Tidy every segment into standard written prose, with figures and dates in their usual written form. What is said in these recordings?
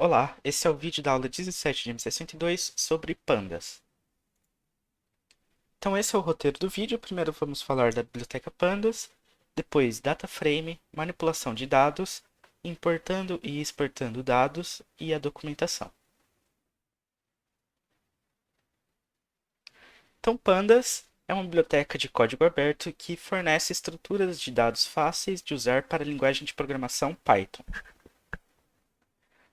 Olá, esse é o vídeo da aula 17 de MC102 sobre pandas. Então esse é o roteiro do vídeo. Primeiro vamos falar da biblioteca Pandas, depois data frame, manipulação de dados, importando e exportando dados e a documentação. Então Pandas é uma biblioteca de código aberto que fornece estruturas de dados fáceis de usar para a linguagem de programação Python.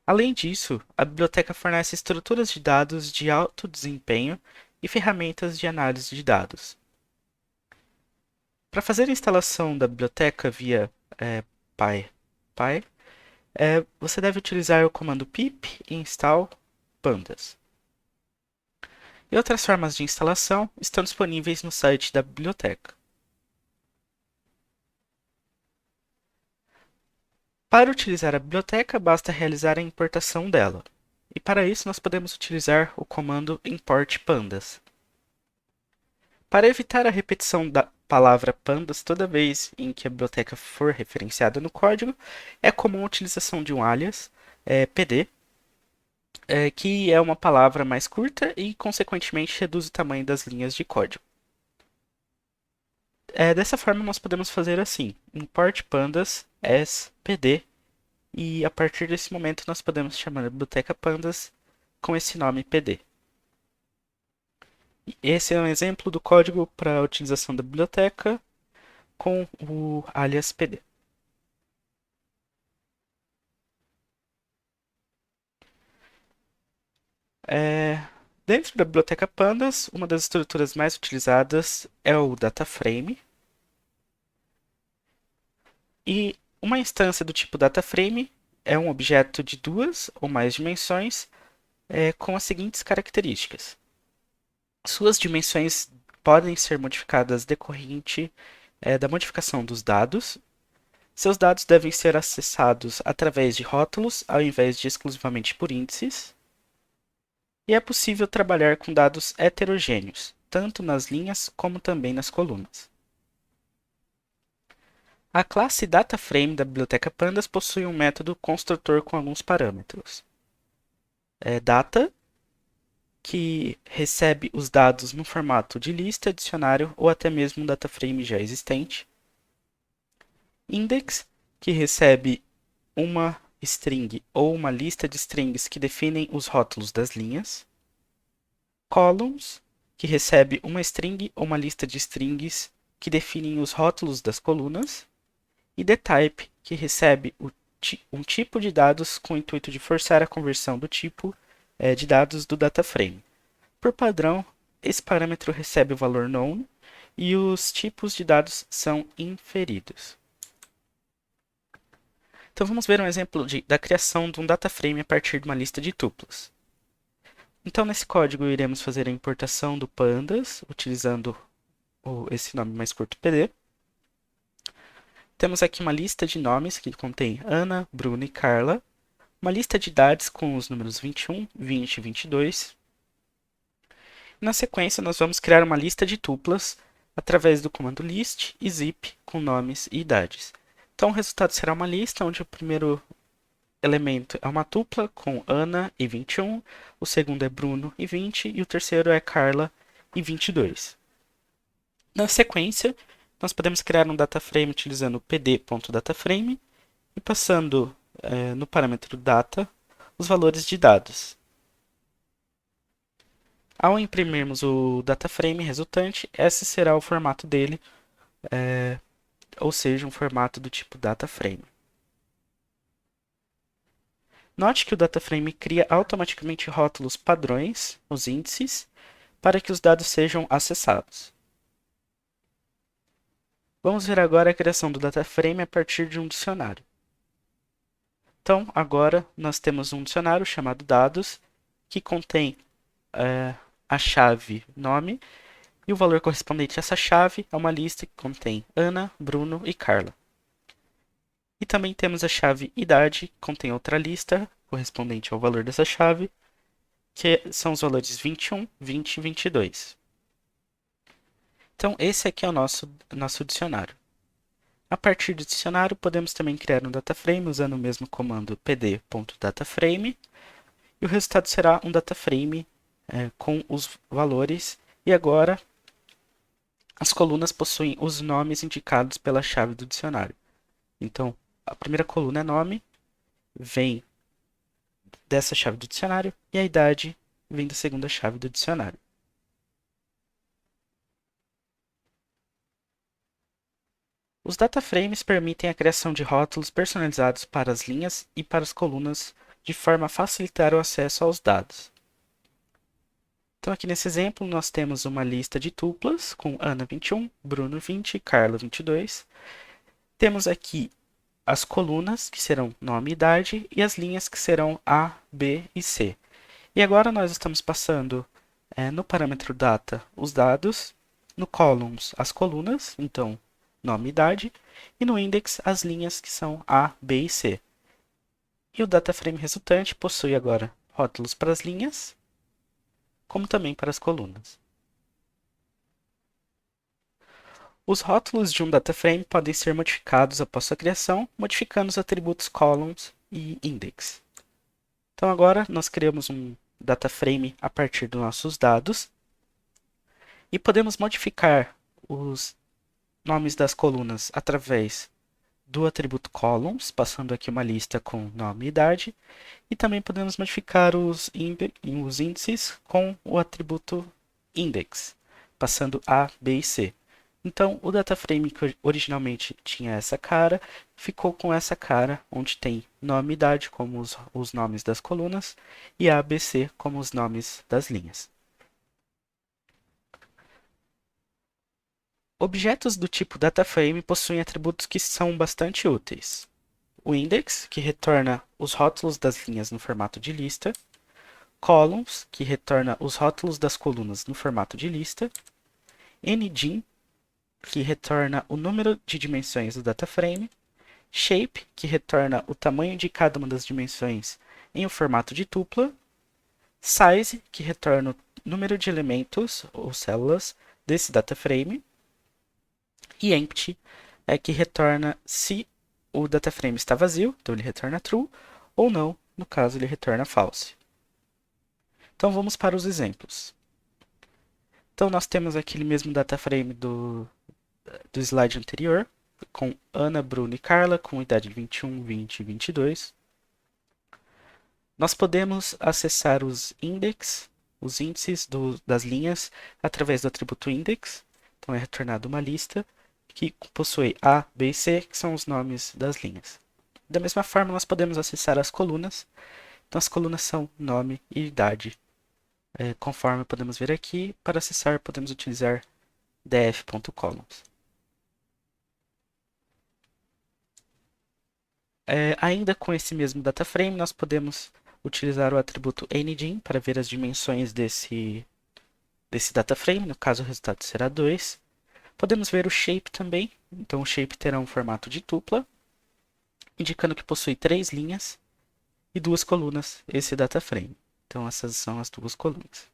Além disso, a biblioteca fornece estruturas de dados de alto desempenho e ferramentas de análise de dados. Para fazer a instalação da biblioteca via PyPy, você deve utilizar o comando pip install pandas. E outras formas de instalação estão disponíveis no site da biblioteca. Para utilizar a biblioteca, basta realizar a importação dela. E para isso, nós podemos utilizar o comando import pandas. Para evitar a repetição da palavra pandas toda vez em que a biblioteca for referenciada no código, é comum a utilização de um alias, PD, que é uma palavra mais curta e, consequentemente, reduz o tamanho das linhas de código. Dessa forma, nós podemos fazer assim: import pandas as PD, e a partir desse momento nós podemos chamar a biblioteca pandas com esse nome PD. Esse é um exemplo do código para a utilização da biblioteca com o alias PD. É, Dentro da biblioteca Pandas, uma das estruturas mais utilizadas é o DataFrame. E uma instância do tipo DataFrame é um objeto de duas ou mais dimensões com as seguintes características. Suas dimensões podem ser modificadas decorrente da modificação dos dados. Seus dados devem ser acessados através de rótulos ao invés de exclusivamente por índices. E é possível trabalhar com dados heterogêneos, tanto nas linhas como também nas colunas. A classe DataFrame da biblioteca Pandas possui um método construtor com alguns parâmetros. Data, que recebe os dados no formato de lista, dicionário ou até mesmo um DataFrame já existente. Index, que recebe uma string ou uma lista de strings que definem os rótulos das linhas. Columns, que recebe uma string ou uma lista de strings que definem os rótulos das colunas. E TheType, que recebe um tipo de dados com o intuito de forçar a conversão do tipo de dados do DataFrame. Por padrão, esse parâmetro recebe o valor known e os tipos de dados são inferidos. Então vamos ver um exemplo da criação de um DataFrame a partir de uma lista de tuplas. Então nesse código iremos fazer a importação do pandas, utilizando esse nome mais curto PD. Temos aqui uma lista de nomes que contém Ana, Bruno e Carla. Uma lista de idades com os números 21, 20 e 22. Na sequência, nós vamos criar uma lista de tuplas através do comando list e zip com nomes e idades. Então o resultado será uma lista onde o primeiro elemento é uma tupla com Ana e 21, o segundo é Bruno e 20 e o terceiro é Carla e 22. Na sequência, nós podemos criar um DataFrame utilizando o pd.dataframe e passando no parâmetro data os valores de dados. Ao imprimirmos o DataFrame resultante, esse será o formato dele, ou seja, um formato do tipo DataFrame. Note que o DataFrame cria automaticamente rótulos padrões, os índices, para que os dados sejam acessados. Vamos ver agora a criação do DataFrame a partir de um dicionário. Então, agora nós temos um dicionário chamado dados, que contém a chave nome, e o valor correspondente a essa chave é uma lista que contém Ana, Bruno e Carla. E também temos a chave idade, que contém outra lista correspondente ao valor dessa chave, que são os valores 21, 20 e 22. Então, esse aqui é o nosso dicionário. A partir do dicionário, podemos também criar um dataframe usando o mesmo comando pd.dataframe, e o resultado será um dataframe com os valores, e agora as colunas possuem os nomes indicados pela chave do dicionário. Então, a primeira coluna é nome, vem dessa chave do dicionário, e a idade vem da segunda chave do dicionário. Os dataframes permitem a criação de rótulos personalizados para as linhas e para as colunas, de forma a facilitar o acesso aos dados. Então, aqui nesse exemplo, nós temos uma lista de tuplas com Ana 21, Bruno 20 e Carla 22. Temos aqui as colunas, que serão nome e idade, e as linhas, que serão A, B e C. E agora nós estamos passando no parâmetro data os dados, no columns as colunas, então nome e idade, e no index as linhas, que são A, B e C. E o dataframe resultante possui agora rótulos para as linhas, como também para as colunas. Os rótulos de um dataframe podem ser modificados após sua criação, modificando os atributos columns e index. Então agora nós criamos um dataframe a partir dos nossos dados e podemos modificar os nomes das colunas através do atributo columns, passando aqui uma lista com nome e idade, e também podemos modificar os índices com o atributo index, passando A, B e C. Então, o dataframe que originalmente tinha essa cara, ficou com essa cara, onde tem nome e idade como os nomes das colunas, e A, B, C como os nomes das linhas. Objetos do tipo dataframe possuem atributos que são bastante úteis. O index, que retorna os rótulos das linhas no formato de lista. Columns, que retorna os rótulos das colunas no formato de lista. Ngin, que retorna o número de dimensões do dataframe. Shape, que retorna o tamanho de cada uma das dimensões em um formato de tupla. Size, que retorna o número de elementos ou células desse dataframe. E empty, que retorna se o dataframe está vazio, então ele retorna true, ou não, no caso ele retorna false. Então vamos para os exemplos. Então nós temos aquele mesmo dataframe do slide anterior, com Ana, Bruno e Carla, com idade 21, 20 e 22. Nós podemos acessar os index, os índices das linhas, através do atributo index. Então é retornada uma lista que possui A, B e C, que são os nomes das linhas. Da mesma forma, nós podemos acessar as colunas. Então as colunas são nome e idade. Conforme podemos ver aqui, para acessar podemos utilizar df.columns. Ainda com esse mesmo dataframe, nós podemos utilizar o atributo ngin para ver as dimensões desse dataframe, no caso o resultado será 2. Podemos ver o shape também, então o shape terá um formato de tupla, indicando que possui 3 linhas e 2 colunas, esse dataframe. Então essas são as 2 colunas.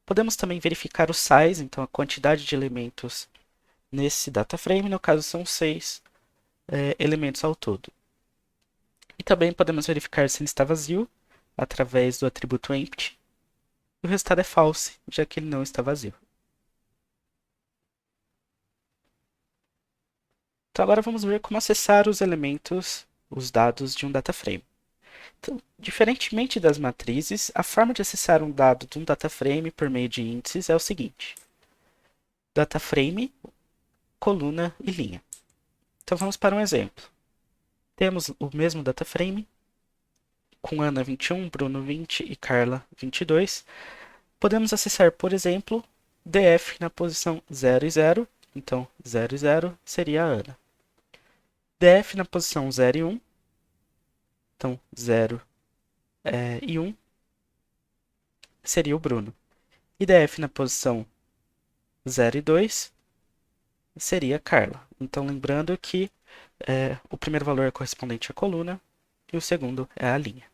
Podemos também verificar o size, então a quantidade de elementos nesse dataframe, no caso são 6 elementos ao todo. E também podemos verificar se ele está vazio, através do atributo empty, e o resultado é false, já que ele não está vazio. Então agora vamos ver como acessar os elementos, os dados de um dataframe. Então, diferentemente das matrizes, a forma de acessar um dado de um dataframe por meio de índices é o seguinte: dataframe, coluna e linha. Então vamos para um exemplo. Temos o mesmo dataframe, com Ana 21, Bruno 20 e Carla 22. Podemos acessar, por exemplo, df na posição 0 e 0, então 0 e 0 seria a Ana. df na posição 0 e 1, então 0 e 1 seria o Bruno. E df na posição 0 e 2 seria a Carla. Então lembrando que o primeiro valor é correspondente à coluna e o segundo é a linha.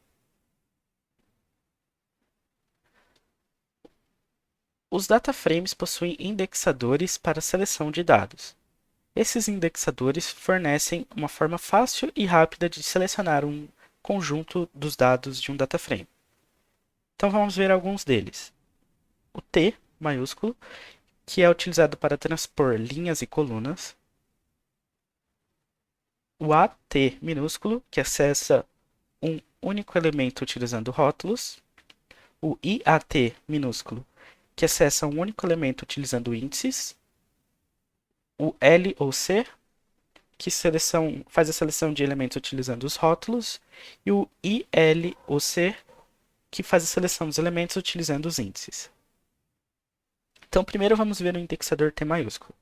Os dataframes possuem indexadores para seleção de dados. Esses indexadores fornecem uma forma fácil e rápida de selecionar um conjunto dos dados de um data frame. Então vamos ver alguns deles. O T maiúsculo, que é utilizado para transpor linhas e colunas. O AT minúsculo, que acessa um único elemento utilizando rótulos. O IAT minúsculo, que acessa um único elemento utilizando índices. O L ou C, que faz a seleção de elementos utilizando os rótulos. E o IL ou C, que faz a seleção dos elementos utilizando os índices. Então, primeiro vamos ver o indexador T maiúsculo.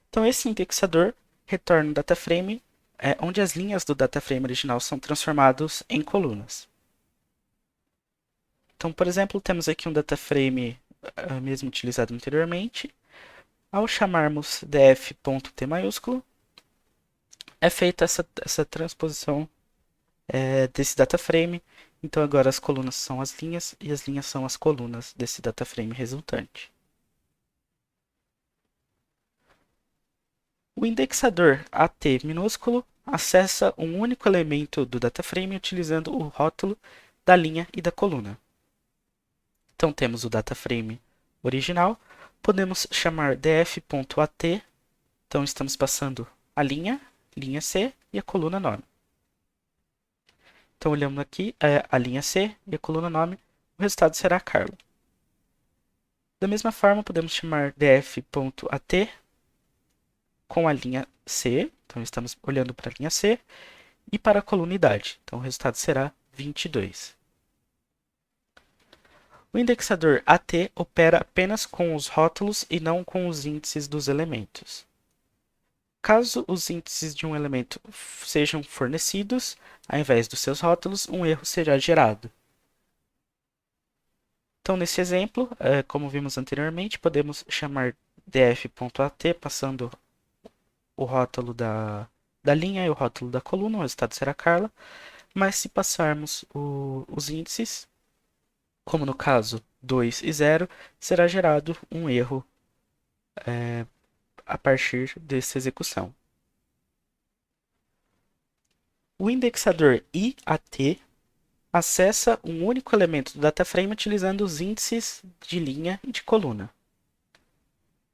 Então, esse indexador retorna um data frame onde as linhas do data frame original são transformadas em colunas. Então, por exemplo, temos aqui um data frame mesmo utilizado anteriormente. Ao chamarmos df.t maiúsculo, é feita essa transposição desse data frame. Então, agora as colunas são as linhas e as linhas são as colunas desse data frame resultante. O indexador AT minúsculo acessa um único elemento do data frame utilizando o rótulo da linha e da coluna. Então temos o data frame original, podemos chamar df.at, então estamos passando a linha C e a coluna nome. Então olhando aqui a linha C e a coluna nome, o resultado será Carla. Da mesma forma, podemos chamar df.at com a linha C, então estamos olhando para a linha C, e para a coluna idade, então o resultado será 22. O indexador AT opera apenas com os rótulos e não com os índices dos elementos. Caso os índices de um elemento sejam fornecidos, ao invés dos seus rótulos, um erro será gerado. Então, nesse exemplo, como vimos anteriormente, podemos chamar df.at passando o rótulo da linha e o rótulo da coluna, o resultado será Carla. Mas se passarmos os índices, como no caso 2 e 0, será gerado um erro a partir dessa execução. O indexador IAT acessa um único elemento do data frame utilizando os índices de linha e de coluna.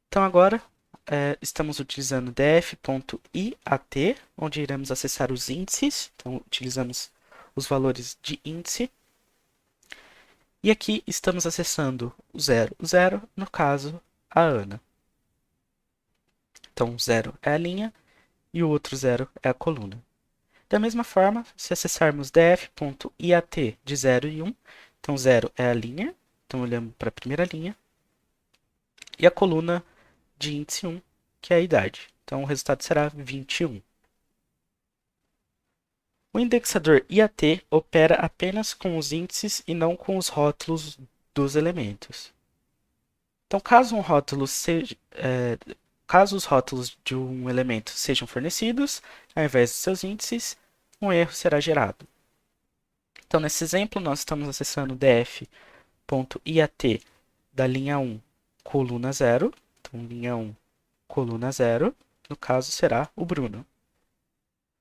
Então agora estamos utilizando df.iat, onde iremos acessar os índices, então utilizamos os valores de índice. E aqui estamos acessando o 0, no caso, a Ana. Então, 0 é a linha e o outro 0 é a coluna. Da mesma forma, se acessarmos df.iat de 0 e 1, então 0 é a linha, então olhamos para a primeira linha, e a coluna de índice 1, que é a idade. Então o resultado será 21. O indexador IAT opera apenas com os índices e não com os rótulos dos elementos. Então, caso os rótulos de um elemento sejam fornecidos, ao invés de seus índices, um erro será gerado. Então, nesse exemplo, nós estamos acessando df.iat da linha 1, coluna 0. Então, linha 1, coluna 0, no caso, será o Bruno.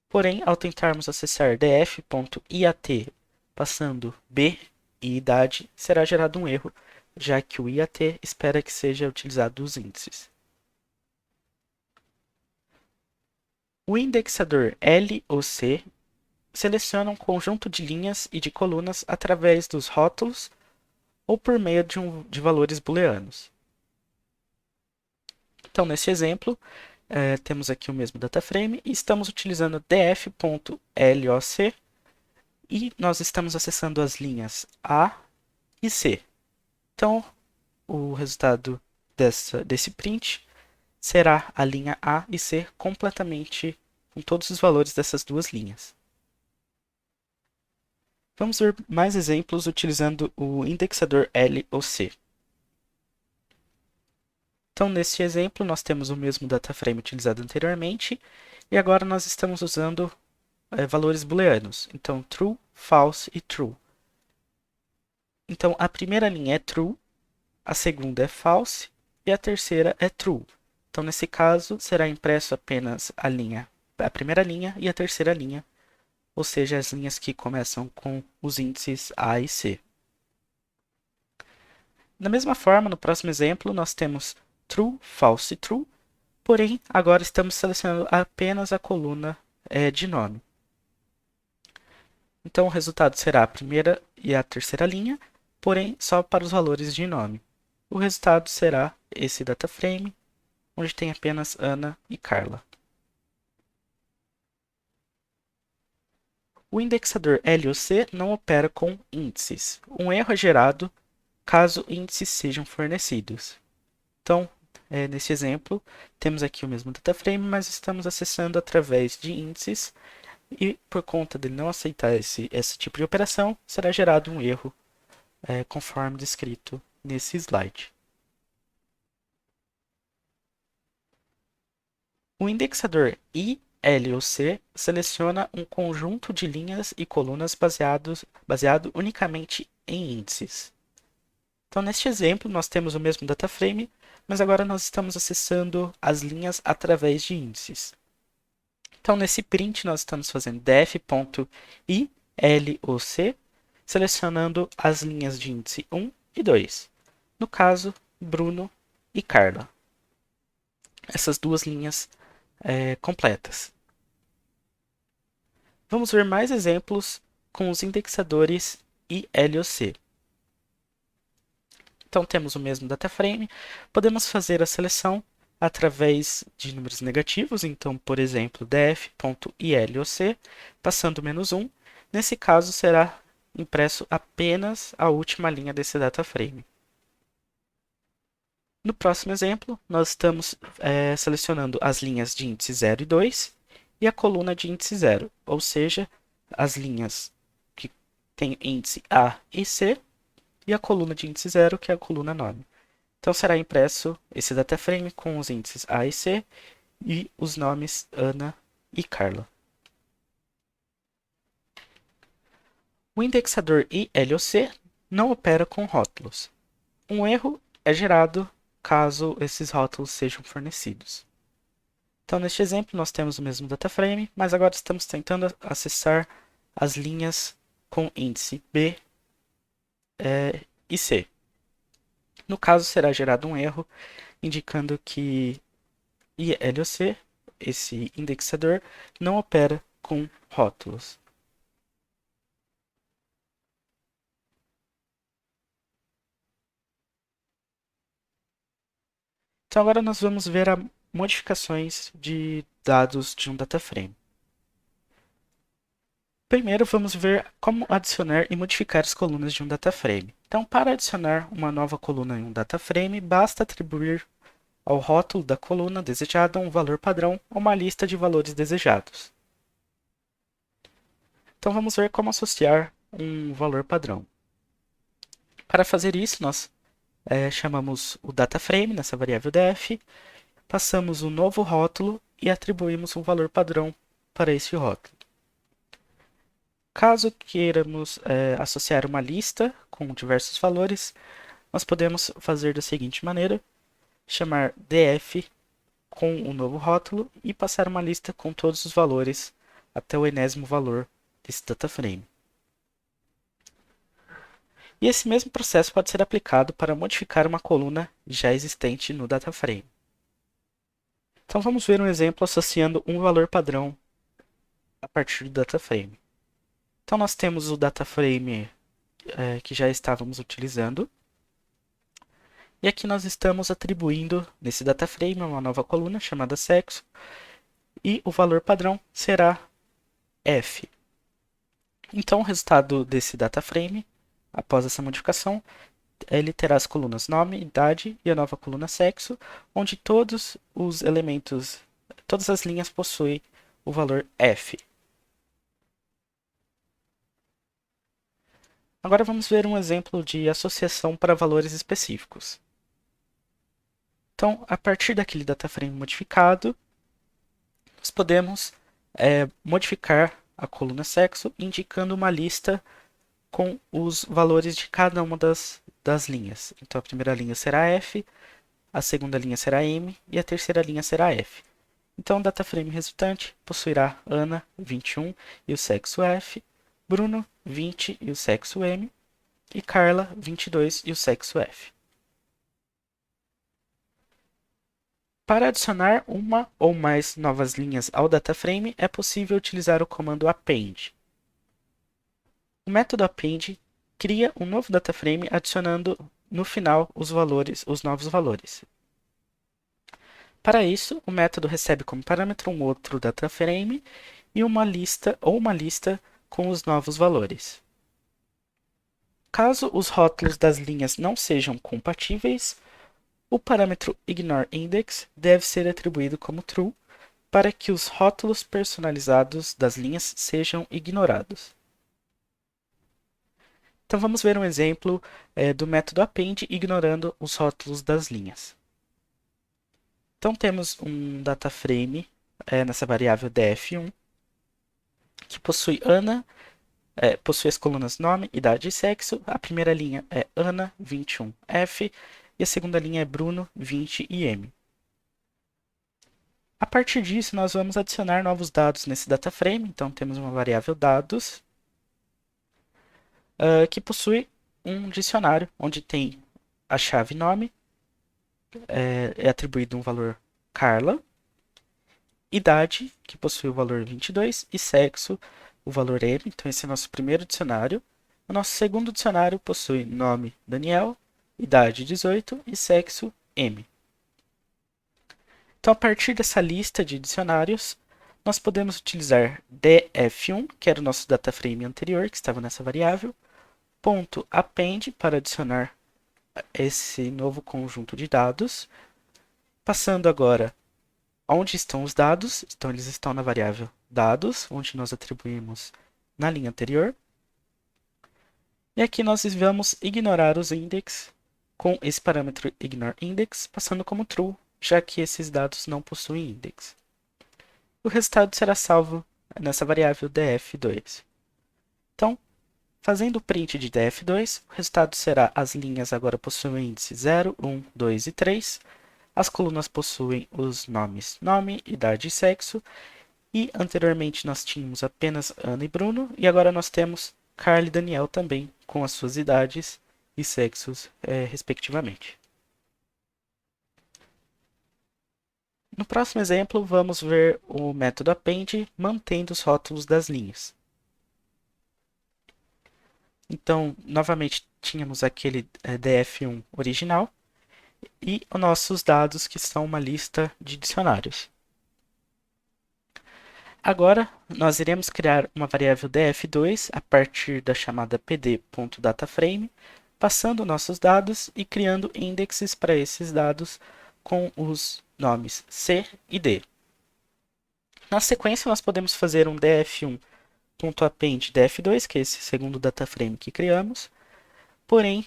Porém, ao tentarmos acessar df.iat passando b e idade, será gerado um erro, já que o IAT espera que seja utilizado os índices. O indexador L ou C seleciona um conjunto de linhas e de colunas através dos rótulos ou por meio de valores booleanos. Então, nesse exemplo, temos aqui o mesmo data frame e estamos utilizando df.loc e nós estamos acessando as linhas A e C. Então, o resultado desse print será a linha A e C completamente com todos os valores dessas duas linhas. Vamos ver mais exemplos utilizando o indexador L ou C. Então, neste exemplo, nós temos o mesmo data frame utilizado anteriormente, e agora nós estamos usando valores booleanos. Então, true, false e true. Então, a primeira linha é true, a segunda é false e a terceira é true. Então, nesse caso, será impresso apenas a primeira linha e a terceira linha, ou seja, as linhas que começam com os índices A e C. Da mesma forma, no próximo exemplo, nós temos true, false e true, porém, agora estamos selecionando apenas a coluna de nome. Então, o resultado será a primeira e a terceira linha, porém, só para os valores de nome. O resultado será esse data frame, onde tem apenas Ana e Carla. O indexador LOC não opera com índices. Um erro é gerado caso índices sejam fornecidos. Então, nesse exemplo, temos aqui o mesmo data frame, mas estamos acessando através de índices e por conta de não aceitar esse tipo de operação, será gerado um erro conforme descrito nesse slide. O indexador ILOC seleciona um conjunto de linhas e colunas baseado unicamente em índices. Então, neste exemplo, nós temos o mesmo data frame, mas agora nós estamos acessando as linhas através de índices. Então, nesse print, nós estamos fazendo def.iloc, selecionando as linhas de índice 1 e 2. No caso, Bruno e Carla. Essas duas linhas completas. Vamos ver mais exemplos com os indexadores ILOC. Então, temos o mesmo data frame. Podemos fazer a seleção através de números negativos. Então, por exemplo, df.iloc, passando -1. Nesse caso, será impresso apenas a última linha desse data frame. No próximo exemplo, nós estamos selecionando as linhas de índice 0 e 2 e a coluna de índice 0, ou seja, as linhas que têm índice A e C e a coluna de índice 0, que é a coluna nome. Então, será impresso esse data frame com os índices A e C e os nomes Ana e Carla. O indexador ILOC não opera com rótulos. Um erro é gerado caso esses rótulos sejam fornecidos. Então, neste exemplo, nós temos o mesmo data frame, mas agora estamos tentando acessar as linhas com índice B e C. No caso, será gerado um erro indicando que ILOC, esse indexador, não opera com rótulos. Então, agora nós vamos ver as modificações de dados de um data frame. Primeiro, vamos ver como adicionar e modificar as colunas de um data frame. Então, para adicionar uma nova coluna em um data frame, basta atribuir ao rótulo da coluna desejada um valor padrão ou uma lista de valores desejados. Então, vamos ver como associar um valor padrão. Para fazer isso, nós chamamos o data frame nessa variável def, passamos um novo rótulo e atribuímos um valor padrão para esse rótulo. Caso queiramos associar uma lista com diversos valores, nós podemos fazer da seguinte maneira: chamar df com o novo rótulo e passar uma lista com todos os valores até o enésimo valor desse data frame. E esse mesmo processo pode ser aplicado para modificar uma coluna já existente no data frame. Então vamos ver um exemplo associando um valor padrão a partir do data frame. Então nós temos o data frame que já estávamos utilizando. E aqui nós estamos atribuindo nesse data frame uma nova coluna chamada sexo. E o valor padrão será f. Então o resultado desse data frame, após essa modificação, ele terá as colunas nome, idade e a nova coluna sexo, onde todos os elementos, todas as linhas possuem o valor f. Agora vamos ver um exemplo de associação para valores específicos. Então, a partir daquele data frame modificado, nós podemos modificar a coluna sexo, indicando uma lista com os valores de cada uma das linhas. Então, a primeira linha será f, a segunda linha será M e a terceira linha será F. Então, o data frame resultante possuirá Ana, 21 e o sexo F, Bruno, 20 e o sexo M, e Carla, 22 e o sexo F. Para adicionar uma ou mais novas linhas ao dataframe, é possível utilizar o comando append. O método append cria um novo dataframe adicionando no final os novos valores. Para isso, o método recebe como parâmetro um outro dataframe e uma lista com os novos valores. Caso os rótulos das linhas não sejam compatíveis, o parâmetro ignoreIndex deve ser atribuído como true para que os rótulos personalizados das linhas sejam ignorados. Então vamos ver um exemplo do método append ignorando os rótulos das linhas. Então temos um dataframe nessa variável df1 que possui Ana, possui as colunas nome, idade e sexo. A primeira linha é Ana, 21, F, e a segunda linha é Bruno, 20 e M. A partir disso, nós vamos adicionar novos dados nesse dataframe. Então, temos uma variável dados que possui um dicionário, onde tem a chave nome, é atribuído um valor Carla, idade, que possui o valor 22, e sexo, o valor M. Então, esse é o nosso primeiro dicionário. O nosso segundo dicionário possui nome Daniel, idade 18 e sexo M. Então, a partir dessa lista de dicionários, nós podemos utilizar df1, que era o nosso dataframe anterior, que estava nessa variável, .append para adicionar esse novo conjunto de dados, passando agora onde estão os dados. Então, eles estão na variável dados, onde nós atribuímos na linha anterior. E aqui nós vamos ignorar os index com esse parâmetro ignoreIndex, passando como true, já que esses dados não possuem index. O resultado será salvo nessa variável df2. Então, fazendo o print de df2, o resultado será as linhas agora possuem índice 0, 1, 2 e 3. As colunas possuem os nomes nome, idade e sexo. E anteriormente nós tínhamos apenas Ana e Bruno, e agora nós temos Carla e Daniel também, com as suas idades e sexos, respectivamente. No próximo exemplo, vamos ver o método append mantendo os rótulos das linhas. Então, novamente, tínhamos aquele df1 original e os nossos dados, que são uma lista de dicionários. Agora, nós iremos criar uma variável df2 a partir da chamada pd.dataframe, passando nossos dados e criando indexes para esses dados com os nomes C e D. Na sequência, nós podemos fazer um df1.append df2, que é esse segundo dataframe que criamos, porém,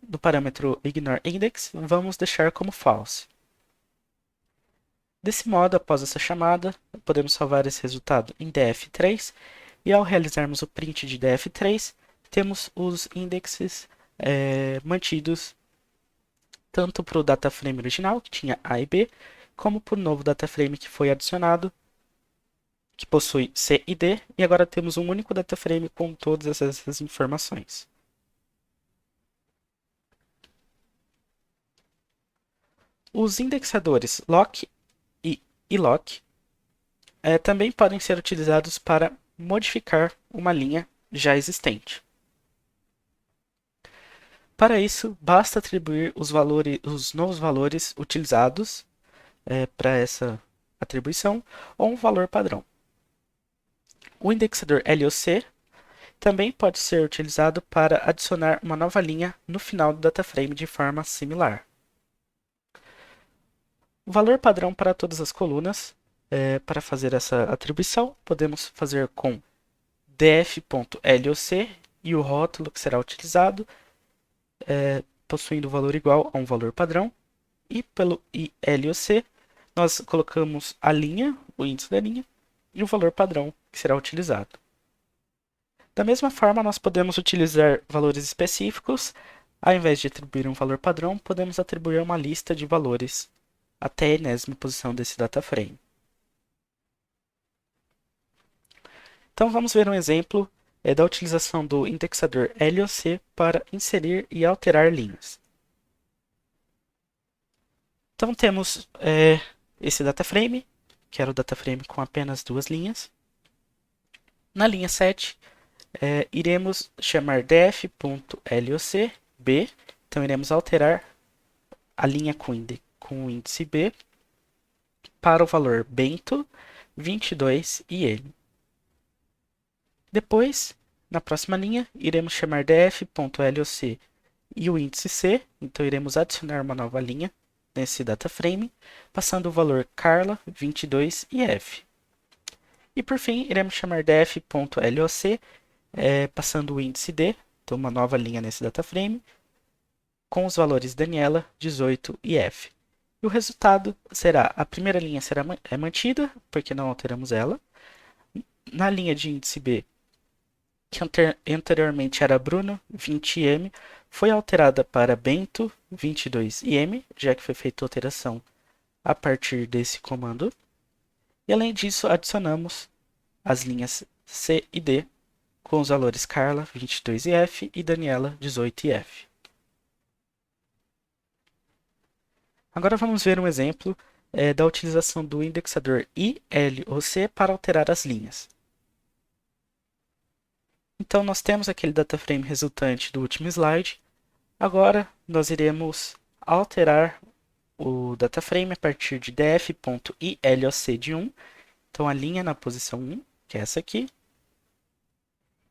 no parâmetro ignoreIndex, vamos deixar como false. Desse modo, após essa chamada, podemos salvar esse resultado em df3, e ao realizarmos o print de df3, temos os indexes mantidos tanto para o dataframe original, que tinha A e B, como para o novo dataframe que foi adicionado, que possui C e D, e agora temos um único dataframe com todas essas informações. Os indexadores lock e ilock também podem ser utilizados para modificar uma linha já existente. Para isso, basta atribuir os novos valores utilizados para essa atribuição ou um valor padrão. O indexador LOC também pode ser utilizado para adicionar uma nova linha no final do dataframe de forma similar. O valor padrão para todas as colunas, para fazer essa atribuição, podemos fazer com df.loc e o rótulo que será utilizado, possuindo o valor igual a um valor padrão, e pelo iloc nós colocamos a linha, o índice da linha, e o valor padrão que será utilizado. Da mesma forma, nós podemos utilizar valores específicos Ao invés de atribuir um valor padrão, podemos atribuir uma lista de valores até a enésima posição desse data frame. Então vamos ver um exemplo da utilização do indexador LOC para inserir e alterar linhas. Então temos esse data frame, que era o data frame com apenas duas linhas. Na linha 7, iremos chamar df.locb, então iremos alterar a linha com o índice B para o valor bento, 22 e m. Depois, na próxima linha, iremos chamar df.loc e o índice C, então iremos adicionar uma nova linha nesse data frame, passando o valor Carla, 22 e F. E por fim, iremos chamar df.loc, passando o índice D, então uma nova linha nesse data frame, com os valores Daniela, 18 e F. E o resultado será, a primeira linha será mantida, porque não alteramos ela. Na linha de índice B, que anteriormente era Bruno, 20m, foi alterada para Bento, 22m, já que foi feita alteração a partir desse comando. E além disso, adicionamos as linhas C e D com os valores Carla, 22 e F, e Daniela, 18 e F. Agora vamos ver um exemplo da utilização do indexador ILOC para alterar as linhas. Então nós temos aquele data frame resultante do último slide. Agora nós iremos alterar o data frame a partir de df.iloc de 1. Então a linha na posição 1, que é essa aqui.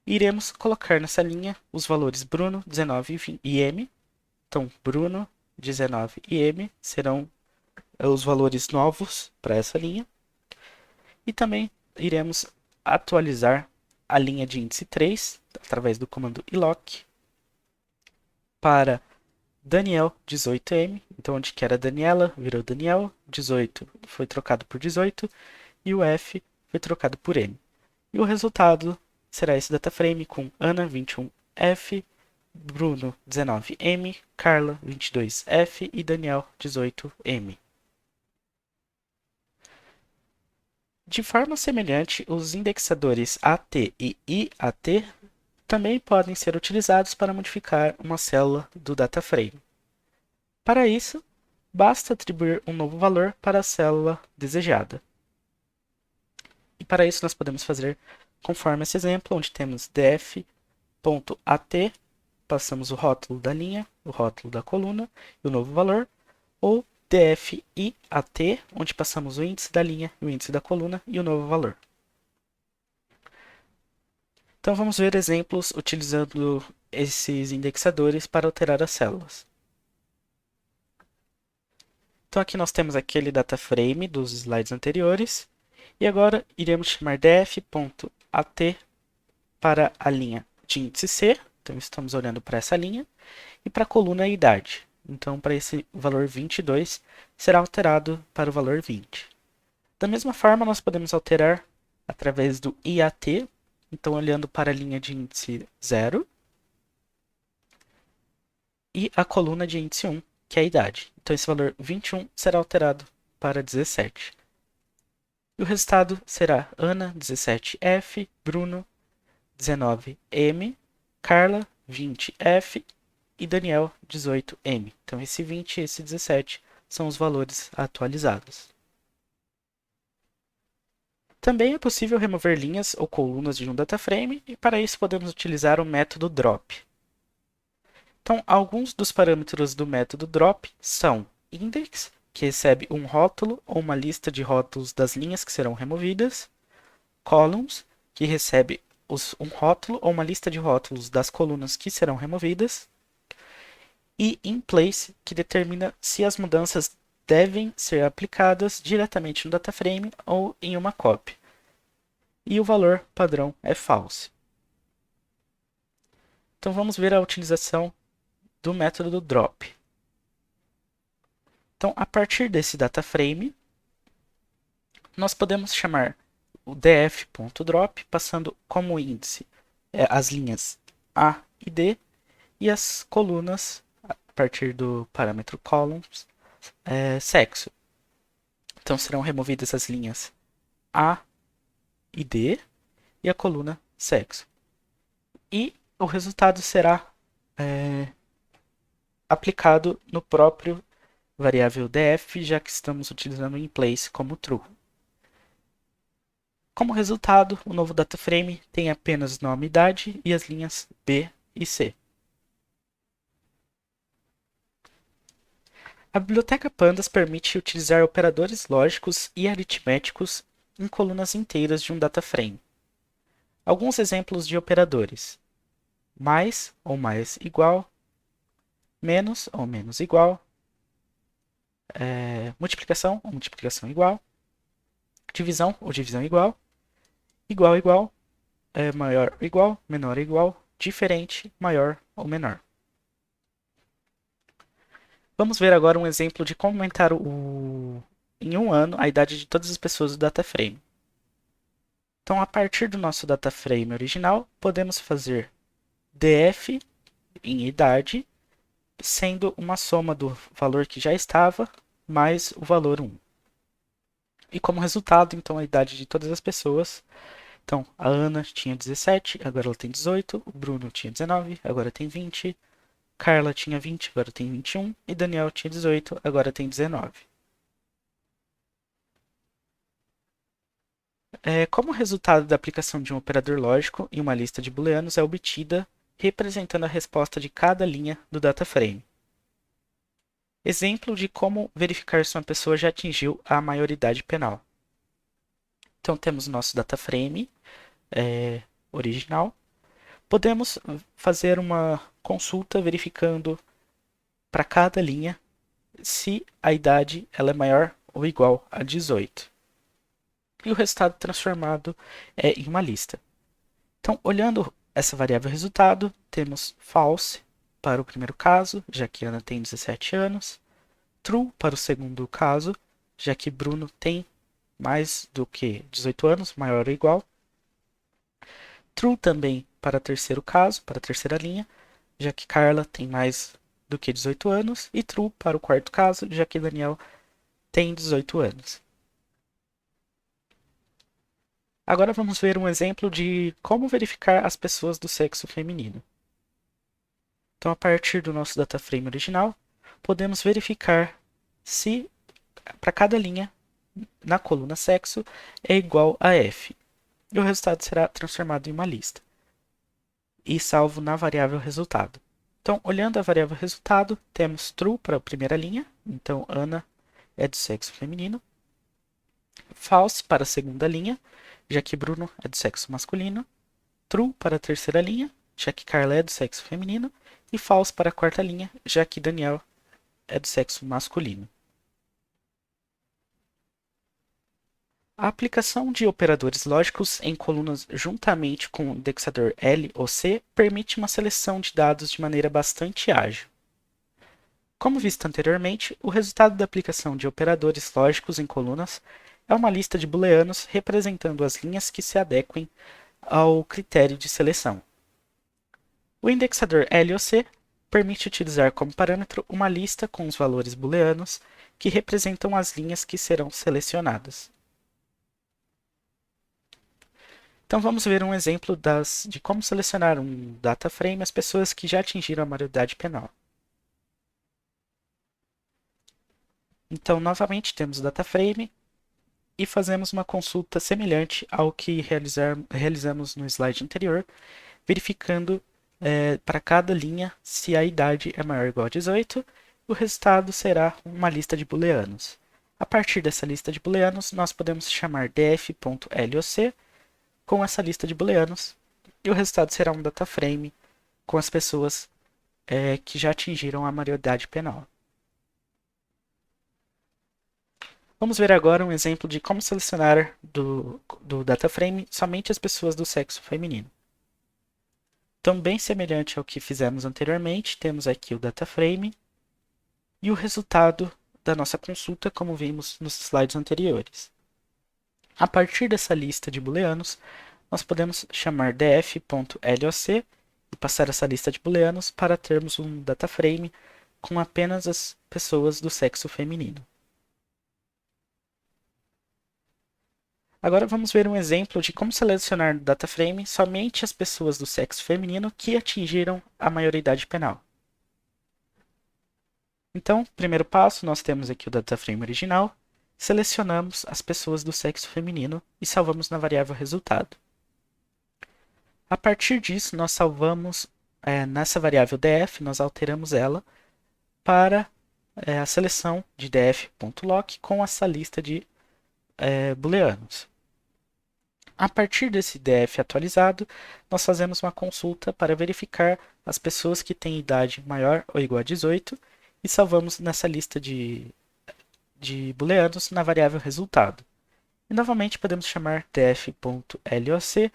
Iremos colocar nessa linha os valores Bruno, 19 e M. Então Bruno, 19 e M serão os valores novos para essa linha. E também iremos atualizar a linha de índice 3 através do comando iloc para Daniel 18m. Então onde que era Daniela virou Daniel, 18 foi trocado por 18 e o F foi trocado por M. E o resultado será esse data frame com Ana 21F, Bruno 19M, Carla 22F e Daniel 18M. De forma semelhante, os indexadores AT e IAT também podem ser utilizados para modificar uma célula do data frame. Para isso, basta atribuir um novo valor para a célula desejada. E para isso nós podemos fazer conforme esse exemplo, onde temos df.at, passamos o rótulo da linha, o rótulo da coluna e o novo valor, ou df.iat, onde passamos o índice da linha, o índice da coluna e o novo valor. Então vamos ver exemplos utilizando esses indexadores para alterar as células. Então aqui nós temos aquele data frame dos slides anteriores. E agora iremos chamar df.at para a linha de índice C. Então estamos olhando para essa linha. E para a coluna idade. Então para esse valor 22 será alterado para o valor 20. Da mesma forma nós podemos alterar através do IAT. Então olhando para a linha de índice 0. E a coluna de índice 1, que é a idade. Então esse valor 21 será alterado para 17. E o resultado será Ana, 17F, Bruno, 19M, Carla, 20F e Daniel, 18M. Então esse 20 e esse 17 são os valores atualizados. Também é possível remover linhas ou colunas de um data frame e para isso podemos utilizar o método drop. Então, alguns dos parâmetros do método drop são index, que recebe um rótulo ou uma lista de rótulos das linhas que serão removidas, columns, que recebe um rótulo ou uma lista de rótulos das colunas que serão removidas, e inPlace, que determina se as mudanças devem ser aplicadas diretamente no data frame ou em uma cópia. E o valor padrão é false. Então vamos ver a utilização do método drop. Então, a partir desse data frame, nós podemos chamar o df.drop, passando como índice as linhas A e D, e as colunas, a partir do parâmetro columns, sexo. Então serão removidas as linhas A e D e a coluna sexo. E o resultado será aplicado no próprio variável df, já que estamos utilizando o inPlace como true. Como resultado, o novo DataFrame tem apenas nome e idade e as linhas B e C. A biblioteca Pandas permite utilizar operadores lógicos e aritméticos em colunas inteiras de um DataFrame. Alguns exemplos de operadores: mais ou mais igual, menos ou menos igual, multiplicação ou multiplicação igual, divisão ou divisão igual, igual, maior ou igual, menor ou igual, diferente, maior ou menor. Vamos ver agora um exemplo de como aumentar em um ano a idade de todas as pessoas do DataFrame. Então, a partir do nosso DataFrame original, podemos fazer df em idade, sendo uma soma do valor que já estava mais o valor 1. E como resultado, então, a idade de todas as pessoas. Então, a Ana tinha 17, agora ela tem 18. O Bruno tinha 19, agora tem 20. Carla tinha 20, agora tem 21. E Daniel tinha 18, agora tem 19. Como resultado da aplicação de um operador lógico em uma lista de booleanos é obtida representando a resposta de cada linha do DataFrame. Exemplo de como verificar se uma pessoa já atingiu a maioridade penal. Então, temos o nosso DataFrame original. Podemos fazer uma consulta verificando para cada linha se a idade ela é maior ou igual a 18. E o resultado transformado em uma lista. Então, olhando essa variável resultado, temos false para o primeiro caso, já que Ana tem 17 anos. True para o segundo caso, já que Bruno tem mais do que 18 anos, maior ou igual. True também para o terceiro caso, para a terceira linha, já que Carla tem mais do que 18 anos. E true para o quarto caso, já que Daniel tem 18 anos. Agora vamos ver um exemplo de como verificar as pessoas do sexo feminino. Então, a partir do nosso DataFrame original, podemos verificar se para cada linha na coluna sexo é igual a F. E o resultado será transformado em uma lista e salvo na variável resultado. Então, olhando a variável resultado, temos true para a primeira linha, então Ana é do sexo feminino. False para a segunda linha, já que Bruno é do sexo masculino. True para a terceira linha, já que Carla é do sexo feminino. E false para a quarta linha, já que Daniel é do sexo masculino. A aplicação de operadores lógicos em colunas juntamente com o indexador L ou C permite uma seleção de dados de maneira bastante ágil. Como visto anteriormente, o resultado da aplicação de operadores lógicos em colunas é uma lista de booleanos representando as linhas que se adequem ao critério de seleção. O indexador L ou C permite utilizar como parâmetro uma lista com os valores booleanos que representam as linhas que serão selecionadas. Então vamos ver um exemplo de como selecionar um DataFrame as pessoas que já atingiram a maioridade penal. Então, novamente, temos o DataFrame e fazemos uma consulta semelhante ao que realizamos no slide anterior, verificando para cada linha se a idade é maior ou igual a 18. O resultado será uma lista de booleanos. A partir dessa lista de booleanos, nós podemos chamar df.loc com essa lista de booleanos e o resultado será um DataFrame com as pessoas que já atingiram a maioridade penal. Vamos ver agora um exemplo de como selecionar do DataFrame somente as pessoas do sexo feminino. Então, bem semelhante ao que fizemos anteriormente, temos aqui o DataFrame e o resultado da nossa consulta, como vimos nos slides anteriores. A partir dessa lista de booleanos, nós podemos chamar df.loc e passar essa lista de booleanos para termos um data frame com apenas as pessoas do sexo feminino. Agora vamos ver um exemplo de como selecionar no data frame somente as pessoas do sexo feminino que atingiram a maioridade penal. Então, primeiro passo, nós temos aqui o data frame original, selecionamos as pessoas do sexo feminino e salvamos na variável resultado. A partir disso, nós salvamos nessa variável df, nós alteramos ela para a seleção de df.lock com essa lista de booleanos. A partir desse df atualizado, nós fazemos uma consulta para verificar as pessoas que têm idade maior ou igual a 18 e salvamos nessa lista de booleanos na variável resultado. E novamente podemos chamar df.loc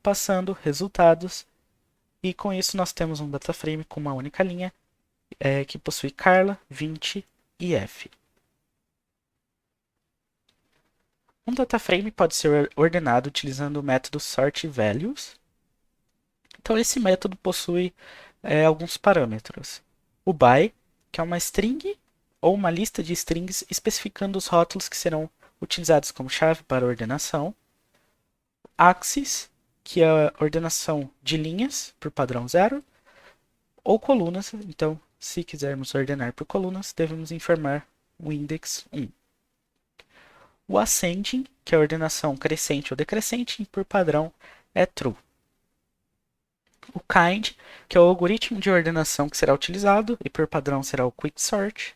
passando resultados e com isso nós temos um data frame com uma única linha que possui Carla, 20 e F. Um data frame pode ser ordenado utilizando o método sortValues. Então esse método possui alguns parâmetros. O by, que é uma string ou uma lista de strings especificando os rótulos que serão utilizados como chave para ordenação. Axis, que é a ordenação de linhas por padrão 0, ou colunas. Então, se quisermos ordenar por colunas, devemos informar o index 1. O ascending, que é a ordenação crescente ou decrescente, por padrão é true. O kind, que é o algoritmo de ordenação que será utilizado, e por padrão será o quicksort.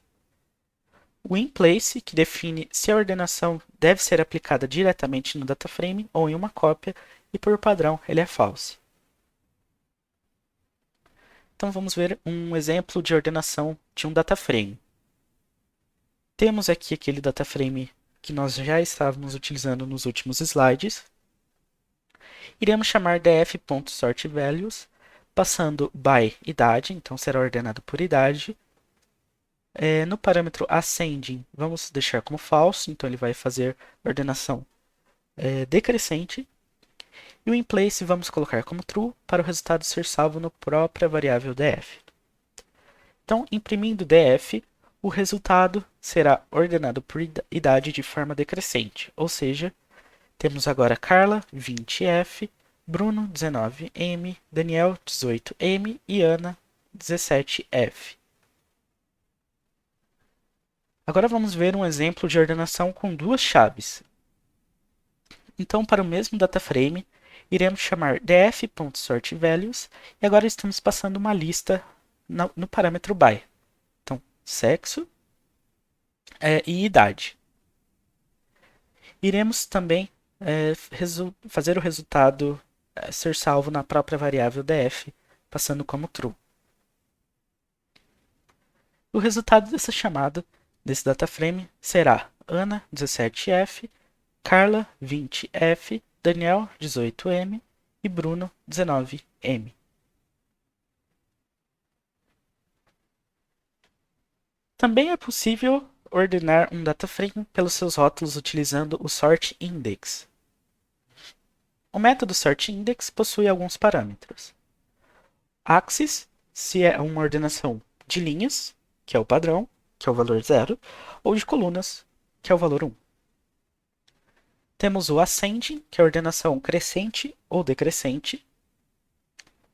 O inplace, que define se a ordenação deve ser aplicada diretamente no data frame ou em uma cópia, e por padrão ele é false. Então vamos ver um exemplo de ordenação de um data frame. Temos aqui aquele data frame que nós já estávamos utilizando nos últimos slides. Iremos chamar df.sortValues, passando by idade, então será ordenado por idade. No parâmetro ascending, vamos deixar como falso, então ele vai fazer ordenação decrescente. E o inplace vamos colocar como true para o resultado ser salvo na própria variável df. Então, imprimindo df, o resultado será ordenado por idade de forma decrescente, ou seja, temos agora Carla, 20F, Bruno, 19M, Daniel, 18M e Ana, 17F. Agora vamos ver um exemplo de ordenação com duas chaves. Então, para o mesmo data frame, iremos chamar df.sortValues e agora estamos passando uma lista no parâmetro by. Então, sexo e idade. Iremos também fazer o resultado ser salvo na própria variável df, passando como true. O resultado dessa chamada, desse data frame, será Ana, 17F, Carla, 20F, Daniel, 18M e Bruno, 19M. Também é possível ordenar um data frame pelos seus rótulos utilizando o sortIndex. O método sortIndex possui alguns parâmetros. Axis, se é uma ordenação de linhas, que é o padrão, que é o valor 0, ou de colunas, que é o valor 1. Temos o ascending, que é a ordenação crescente ou decrescente.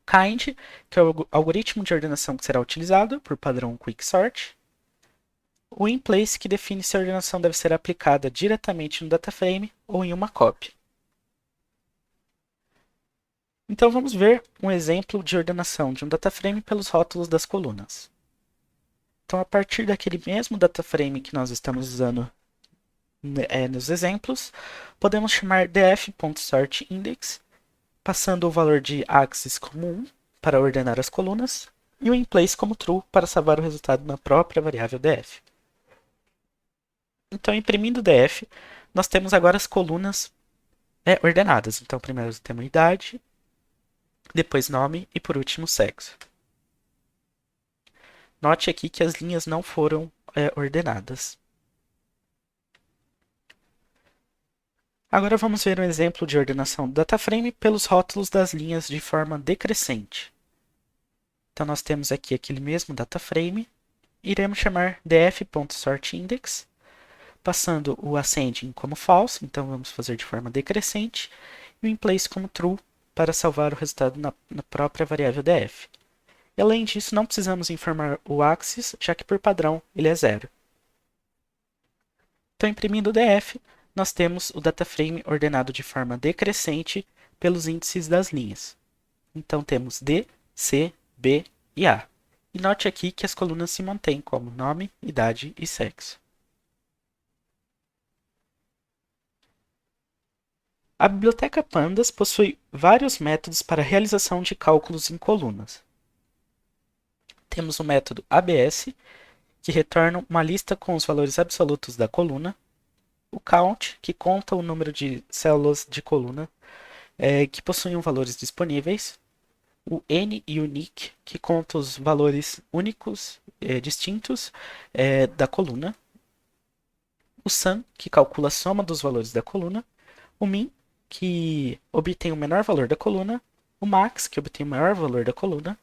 Kind, que é o algoritmo de ordenação que será utilizado, por padrão quicksort. O inplace, que define se a ordenação deve ser aplicada diretamente no data frame ou em uma cópia. Então vamos ver um exemplo de ordenação de um data frame pelos rótulos das colunas. Então, a partir daquele mesmo data frame que nós estamos usando nos exemplos, podemos chamar df.sortIndex, passando o valor de axis como 1 para ordenar as colunas e o inplace como true para salvar o resultado na própria variável df. Então, imprimindo df, nós temos agora as colunas ordenadas. Então, primeiro temos idade, depois nome e por último sexo. Note aqui que as linhas não foram ordenadas. Agora vamos ver um exemplo de ordenação do data frame pelos rótulos das linhas de forma decrescente. Então, nós temos aqui aquele mesmo data frame. Iremos chamar df.sortIndex, passando o ascending como false, então vamos fazer de forma decrescente, e o inplace como true, para salvar o resultado na própria variável df. E, além disso, não precisamos informar o axis, já que por padrão ele é zero. Então, imprimindo o df, nós temos o dataframe ordenado de forma decrescente pelos índices das linhas. Então, temos D, C, B e A. E note aqui que as colunas se mantêm como nome, idade e sexo. A biblioteca Pandas possui vários métodos para a realização de cálculos em colunas. Temos o método ABS, que retorna uma lista com os valores absolutos da coluna. O count, que conta o número de células de coluna que possuem valores disponíveis. O NUnique, que conta os valores únicos, distintos da coluna. O sum, que calcula a soma dos valores da coluna. O min, que obtém o menor valor da coluna. O max, que obtém o maior valor da coluna.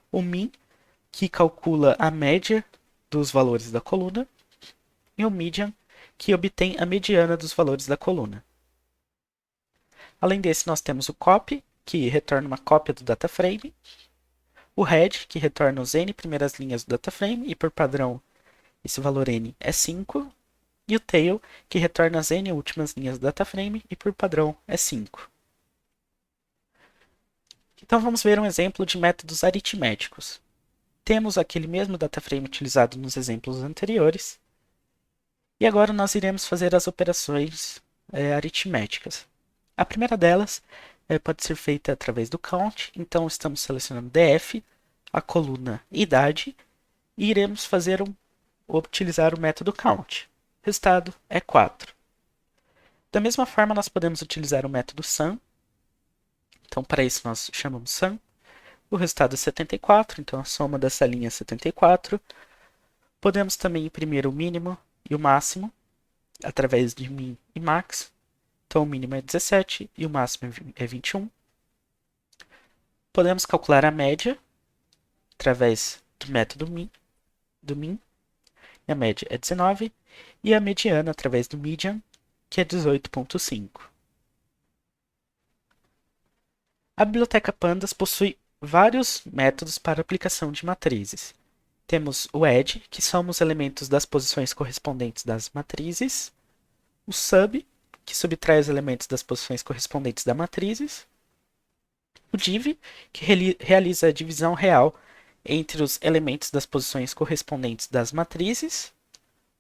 O min, que calcula a média dos valores da coluna. E o median, que obtém a mediana dos valores da coluna. Além desse, nós temos o copy, que retorna uma cópia do dataframe. O head, que retorna os n primeiras linhas do dataframe, e por padrão esse valor n é 5. E o tail, que retorna as n últimas linhas do dataframe, e por padrão é 5. Então vamos ver um exemplo de métodos aritméticos. Temos aquele mesmo dataframe utilizado nos exemplos anteriores. E agora nós iremos fazer as operações aritméticas. A primeira delas pode ser feita através do count. Então estamos selecionando df, a coluna idade, e iremos utilizar o método count. O resultado é 4. Da mesma forma, nós podemos utilizar o método sum. Então, para isso, nós chamamos sum. O resultado é 74, então a soma dessa linha é 74. Podemos também imprimir o mínimo e o máximo através de min e max. Então, o mínimo é 17 e o máximo é 21. Podemos calcular a média através do método min. E a média é 19. E a mediana através do median, que é 18,5. A biblioteca Pandas possui vários métodos para aplicação de matrizes. Temos o add, que soma os elementos das posições correspondentes das matrizes. O sub, que subtrai os elementos das posições correspondentes das matrizes. O div, que realiza a divisão real entre os elementos das posições correspondentes das matrizes.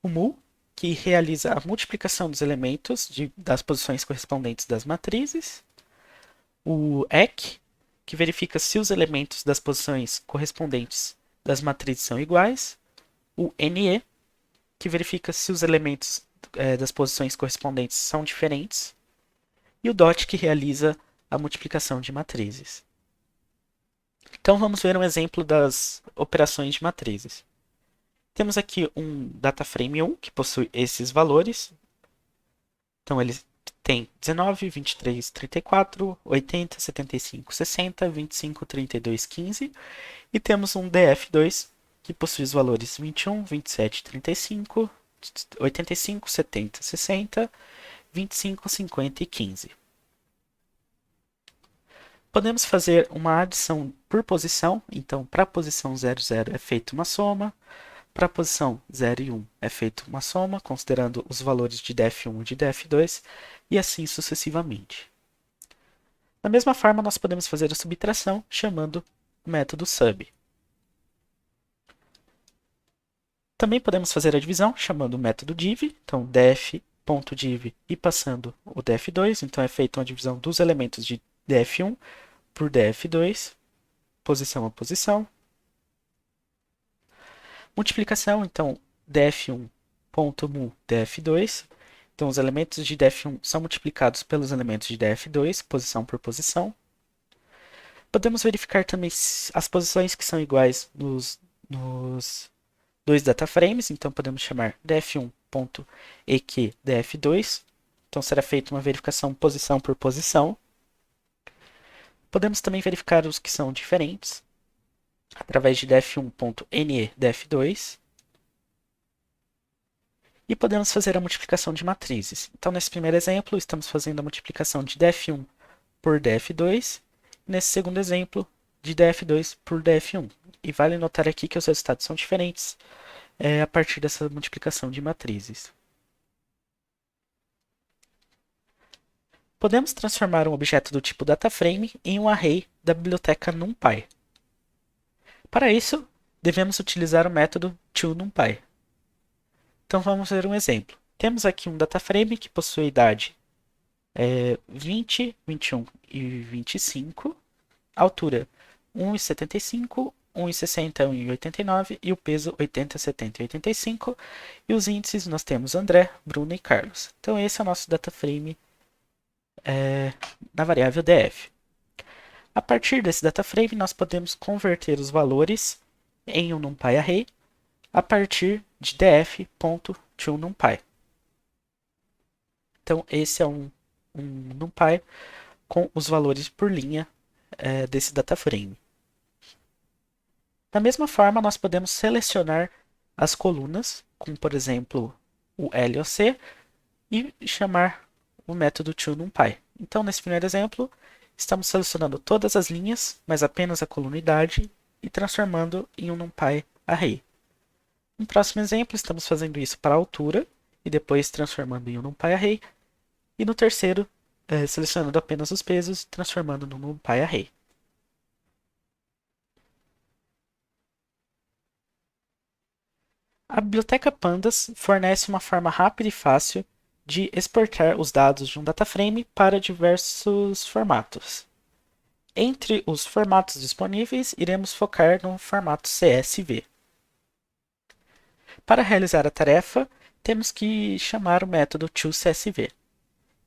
O mu, que realiza a multiplicação dos elementos das posições correspondentes das matrizes. O ec, que verifica se os elementos das posições correspondentes das matrizes são iguais. O ne, que verifica se os elementos das posições correspondentes são diferentes. E o dot, que realiza a multiplicação de matrizes. Então vamos ver um exemplo das operações de matrizes. Temos aqui um dataframe 1, que possui esses valores. Então, ele tem 19, 23, 34, 80, 75, 60, 25, 32, 15. E temos um df2, que possui os valores 21, 27, 35, 85, 70, 60, 25, 50 e 15. Podemos fazer uma adição por posição. Então, para a posição 0, 0 é feita uma soma. Para a posição 0 e 1 é feita uma soma, considerando os valores de df1 e de df2, e assim sucessivamente. Da mesma forma, nós podemos fazer a subtração chamando o método sub. Também podemos fazer a divisão chamando o método div, então df.div e passando o df2, então é feita uma divisão dos elementos de df1 por df2, posição a posição. Multiplicação, então, df1.mu df2. Então, os elementos de df1 são multiplicados pelos elementos de df2, posição por posição. Podemos verificar também as posições que são iguais nos dois dataframes. Então, podemos chamar df1.eq df2. Então, será feita uma verificação posição por posição. Podemos também verificar os que são diferentes através de def1.ne def2 e podemos fazer a multiplicação de matrizes. Então, nesse primeiro exemplo, estamos fazendo a multiplicação de def1 por df2, e nesse segundo exemplo, de df2 por df1. E vale notar aqui que os resultados são diferentes a partir dessa multiplicação de matrizes. Podemos transformar um objeto do tipo DataFrame em um array da biblioteca NumPy. Para isso, devemos utilizar o método toNumPy. Então vamos ver um exemplo. Temos aqui um DataFrame que possui a idade 20, 21 e 25, altura 1,75, 1,60, 1,89 e o peso 80, 70 e 85. E os índices nós temos André, Bruno e Carlos. Então esse é o nosso DataFrame na variável df. A partir desse DataFrame nós podemos converter os valores em um NumPy array a partir de df.toNumPy. Então esse é um NumPy com os valores por linha desse DataFrame. Da mesma forma, nós podemos selecionar as colunas, como por exemplo o L ou C, e chamar o método toNumPy. Então, nesse primeiro exemplo, estamos selecionando todas as linhas, mas apenas a coluna idade, e transformando em um NumPy array. No próximo exemplo, estamos fazendo isso para a altura, e depois transformando em um NumPy array. E no terceiro, selecionando apenas os pesos e transformando no NumPy array. A biblioteca Pandas fornece uma forma rápida e fácil de exportar os dados de um DataFrame para diversos formatos. Entre os formatos disponíveis, iremos focar no formato CSV. Para realizar a tarefa, temos que chamar o método toCSV.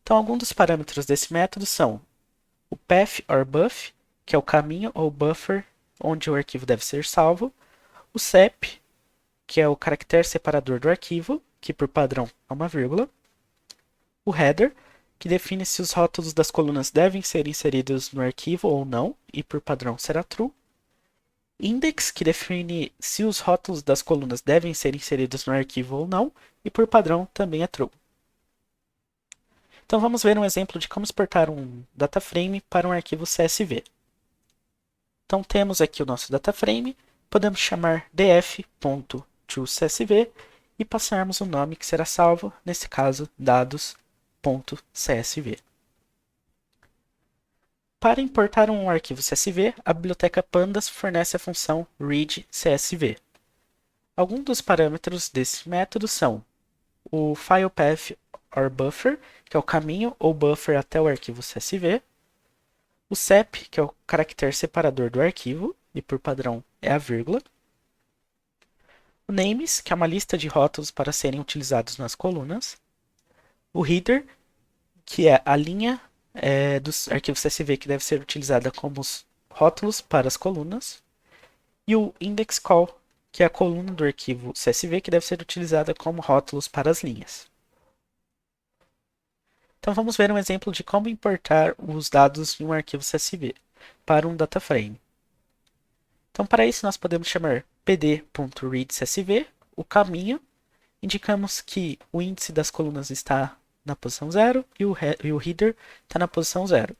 Então, alguns dos parâmetros desse método são o path or buff, que é o caminho ou buffer onde o arquivo deve ser salvo, o sep, que é o caractere separador do arquivo, que por padrão é uma vírgula, o header, que define se os rótulos das colunas devem ser inseridos no arquivo ou não, e por padrão será true, index, que define se os rótulos das colunas devem ser inseridos no arquivo ou não, e por padrão também é true. Então vamos ver um exemplo de como exportar um DataFrame para um arquivo CSV. Então temos aqui o nosso DataFrame, podemos chamar df.toCSV e passarmos o nome que será salvo, nesse caso, dados.csv. Para importar um arquivo CSV, a biblioteca Pandas fornece a função readCSV. Alguns dos parâmetros desse método são o file path or buffer, que é o caminho ou buffer até o arquivo CSV, o sep, que é o caractere separador do arquivo, e por padrão é a vírgula, o names, que é uma lista de rótulos para serem utilizados nas colunas, o header, que é a linha dos arquivos CSV que deve ser utilizada como os rótulos para as colunas, e o index call, que é a coluna do arquivo CSV que deve ser utilizada como rótulos para as linhas. Então vamos ver um exemplo de como importar os dados em um arquivo CSV para um DataFrame. Então para isso nós podemos chamar pd.readCSV, o caminho, indicamos que o índice das colunas está na posição 0 e o header está na posição 0.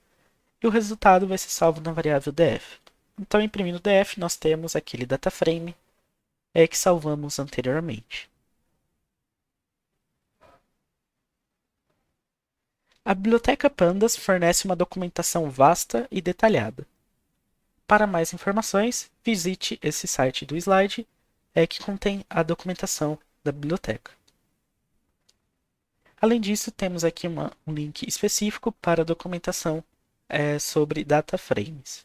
E o resultado vai ser salvo na variável df. Então imprimindo df nós temos aquele DataFrame que salvamos anteriormente. A biblioteca Pandas fornece uma documentação vasta e detalhada. Para mais informações, visite esse site do slide, que contém a documentação da biblioteca. Além disso, temos aqui um link específico para a documentação sobre DataFrames.